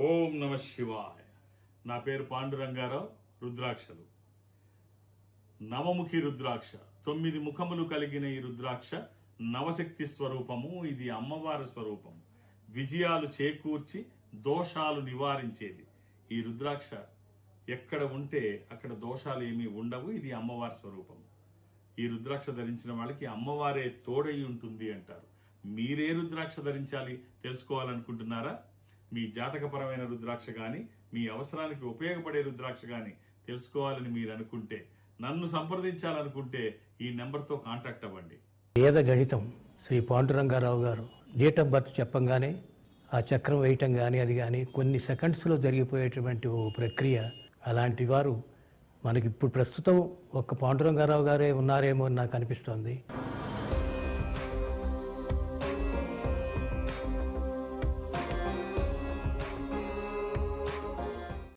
ఓం నమ శివాయ. నా పేరు పాండురంగారావు. రుద్రాక్షలు నవముఖి రుద్రాక్ష, 9 ముఖములు కలిగిన ఈ రుద్రాక్ష నవశక్తి స్వరూపము. ఇది అమ్మవారి స్వరూపము. విజయాలు చేకూర్చి దోషాలు నివారించేది. ఈ రుద్రాక్ష ఎక్కడ ఉంటే అక్కడ దోషాలు ఏమీ ఉండవు. ఇది అమ్మవారి స్వరూపము. ఈ రుద్రాక్ష ధరించిన వాళ్ళకి అమ్మవారే తోడై ఉంటుంది అంటారు. మీరే రుద్రాక్ష ధరించాలి తెలుసుకోవాలనుకుంటున్నారా? మీ జాతకపరమైన రుద్రాక్ష కానీ, మీ అవసరానికి ఉపయోగపడే రుద్రాక్ష కానీ తెలుసుకోవాలని మీరు అనుకుంటే, నన్ను సంప్రదించాలనుకుంటే ఈ నెంబర్తో కాంటాక్ట్ అవ్వండి. వేద గణితం శ్రీ పాండురంగారావు గారు డేట్ ఆఫ్ బర్త్ చెప్పంగానే ఆ చక్రం వేయటం కానీ అది కానీ కొన్ని సెకండ్స్లో జరిగిపోయేటువంటి ఓ ప్రక్రియ. అలాంటి వారు మనకి ఇప్పుడు ప్రస్తుతం ఒక్క పాండురంగారావు గారే ఉన్నారేమో అని నాకు అనిపిస్తోంది.